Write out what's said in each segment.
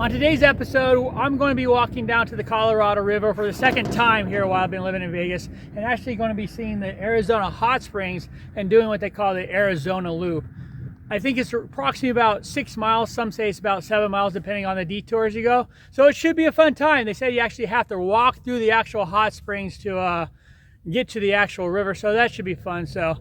On today's episode, I'm going to be walking down to the Colorado River for the second time here while I've been living in Vegas, and actually going to be seeing the Arizona hot springs and doing what they call the Arizona Loop. I think it's approximately about 6 miles. Some say it's about 7 miles depending on the detours you go. So it should be a fun time. They say you actually have to walk through the actual hot springs to get to the actual river. So that should be fun. So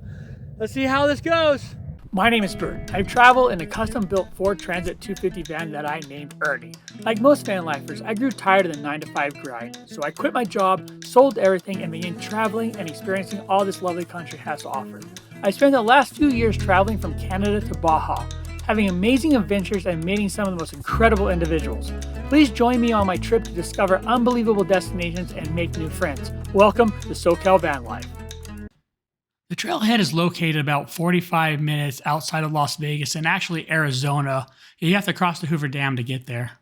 let's see how this goes. My name is Bert. I travel in a custom-built Ford Transit 250 van that I named Ernie. Like most van lifers, I grew tired of the 9-to-5 grind, so I quit my job, sold everything, and began traveling and experiencing all this lovely country has to offer. I spent the last few years traveling from Canada to Baja, having amazing adventures and meeting some of the most incredible individuals. Please join me on my trip to discover unbelievable destinations and make new friends. Welcome to SoCal Van Life. The trailhead is located about 45 minutes outside of Las Vegas and actually Arizona. You have to cross the Hoover Dam to get there.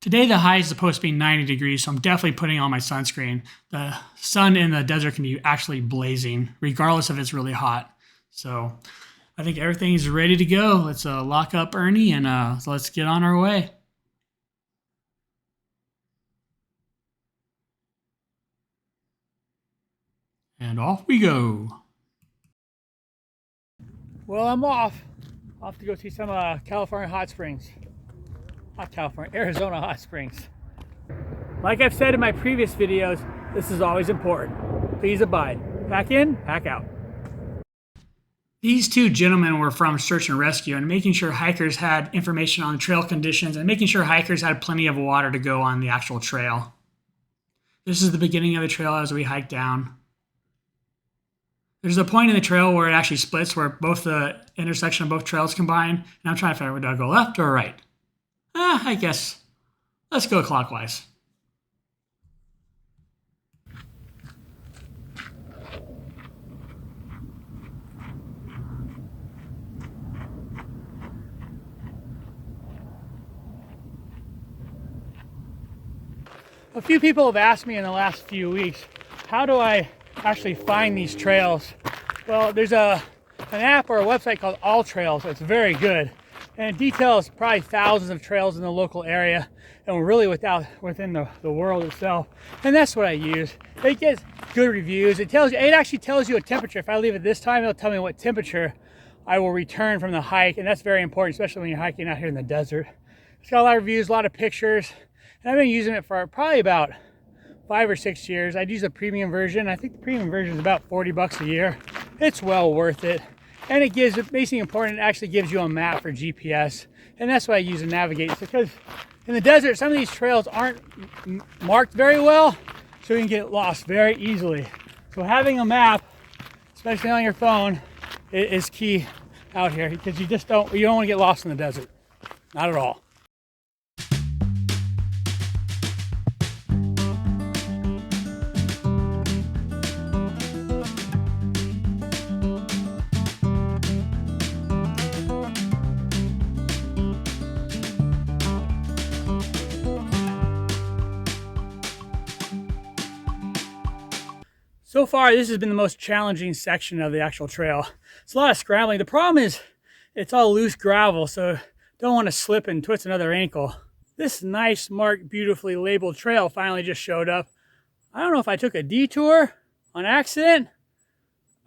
Today the high is supposed to be 90 degrees, so I'm definitely putting on my sunscreen. The sun in the desert can be actually blazing, regardless if it's really hot. So I think everything's ready to go. Let's lock up Ernie and let's get on our way. And off we go. Well, I'm off to go see some California hot springs. Not California, Arizona hot springs. Like I've said in my previous videos, this is always important. Please abide. Pack in, pack out. These two gentlemen were from search and rescue and making sure hikers had information on trail conditions and making sure hikers had plenty of water to go on the actual trail. This is the beginning of the trail as we hike down. There's a point in the trail where it actually splits, where both the intersection of both trails combine, and I'm trying to figure out, do I go left or right? I guess let's go clockwise. A few people have asked me in the last few weeks, how do I actually find these trails? Well, there's an app or a website called All Trails. It's very good, and it details probably thousands of trails in the local area and really within the world itself. And that's what I use. It gets good reviews. It actually tells you a temperature. If I leave it this time, it'll tell me what temperature I will return from the hike, and that's very important, especially when you're hiking out here in the desert. It's got a lot of reviews, a lot of pictures, and I've been using it for probably about 5 or 6 years. I'd use a premium version. I think the premium version is about $40 a year. It's well worth it. And it gives, basically important, it actually gives you a map for GPS. And that's what I use to navigate. Because in the desert, some of these trails aren't marked very well, so you can get lost very easily. So having a map, especially on your phone, is key out here, because you don't want to get lost in the desert. Not at all. So far, this has been the most challenging section of the actual trail. It's a lot of scrambling. The problem is it's all loose gravel, so don't want to slip and twist another ankle. This nice, marked, beautifully labeled trail finally just showed up. I don't know if I took a detour on accident.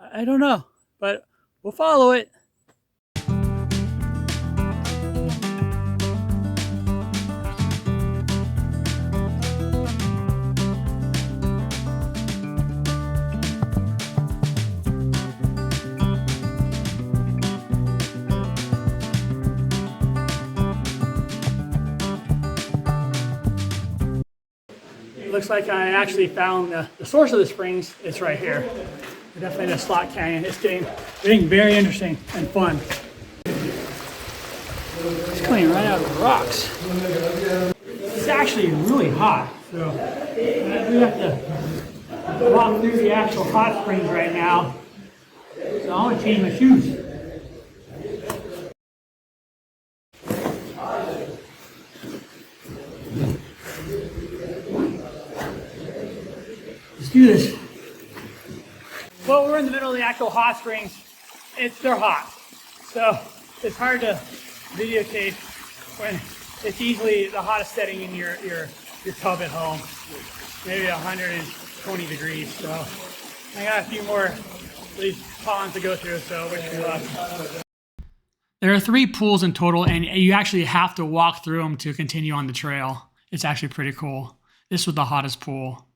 I don't know, but we'll follow it. Looks like I actually found the source of the springs. It's right here. We're definitely in a slot canyon. It's getting very interesting and fun. It's coming right out of the rocks. It's actually really hot, so we have to walk through the actual hot springs right now. So I want to change my shoes. Let's do this. Well, we're in the middle of the actual hot springs. They're hot, so it's hard to videotape when it's easily the hottest setting in your tub at home. Maybe 120 degrees. So I got a few more of these ponds to go through, so wish me luck. There are 3 pools in total, and you actually have to walk through them to continue on the trail. It's actually pretty cool. This was the hottest pool.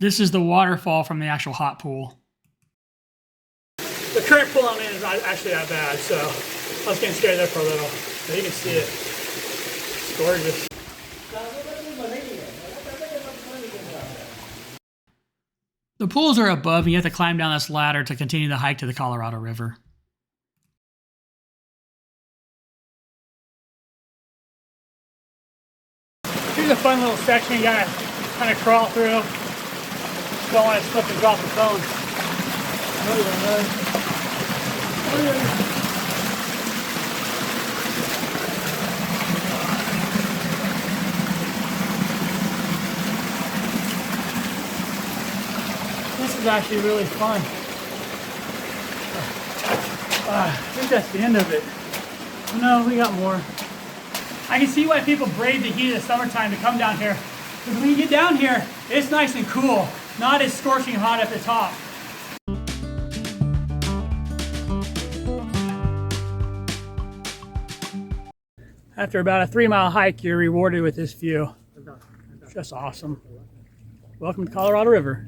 This is the waterfall from the actual hot pool. The current pool I'm in is not actually that bad, so I was getting scared there for a little. But you can see it. It's gorgeous. The pools are above, and you have to climb down this ladder to continue the hike to the Colorado River. Here's a fun little section you gotta kind of crawl through. Don't want to slip and drop the phone. This is actually really fun. I think that's the end of it. No, we got more. I can see why people brave the heat of the summertime to come down here. Because when you get down here, it's nice and cool. Not as scorching hot at the top. After about a 3-mile hike, you're rewarded with this view. It's just awesome. Welcome to Colorado River.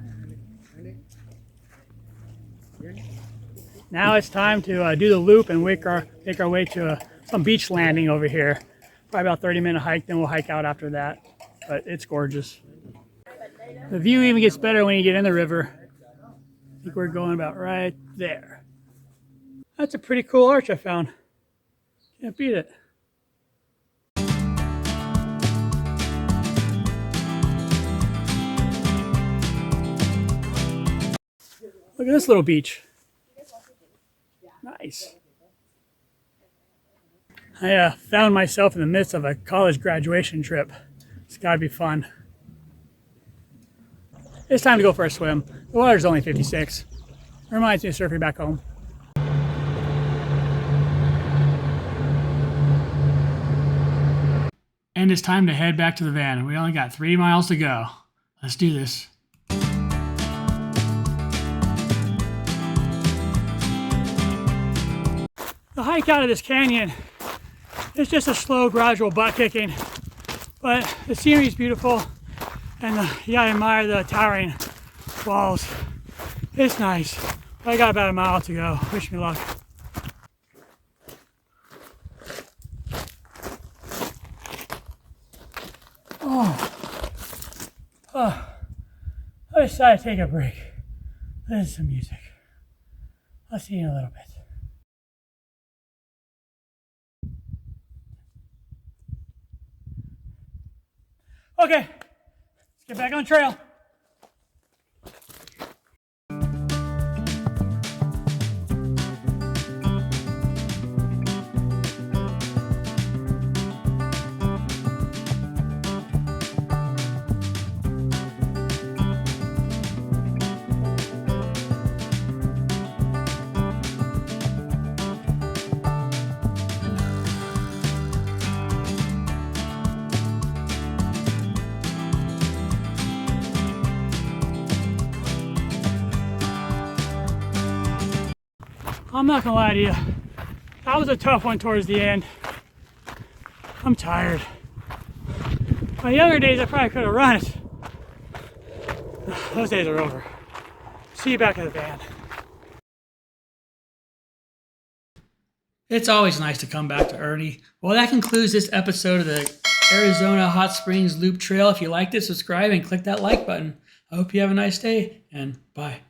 Now it's time to do the loop and make our way to some beach landing over here. Probably about 30-minute hike, then we'll hike out after that. But it's gorgeous. The view even gets better when you get in the river. I think we're going about right there. That's a pretty cool arch I found. Can't beat it. Look at this little beach. Nice. I found myself in the midst of a college graduation trip. It's gotta be fun. It's time to go for a swim. The water's only 56. Reminds me of surfing back home. And it's time to head back to the van. We only got 3 miles to go. Let's do this. The hike out of this canyon is just a slow, gradual butt kicking, but the scenery is beautiful, and you gotta admire the towering walls. It's nice. I got about a mile to go. Wish me luck. I decided to take a break. Listen to some music. I'll see you in a little bit. Okay, let's get back on trail. I'm not gonna lie to you, that was a tough one towards the end. I'm tired. My younger days, I probably could have run it. Those days are over. See you back at the van. It's always nice to come back to Ernie. Well, that concludes this episode of the Arizona Hot Springs Loop Trail. If you liked it, subscribe and click that like button. I hope you have a nice day, and bye.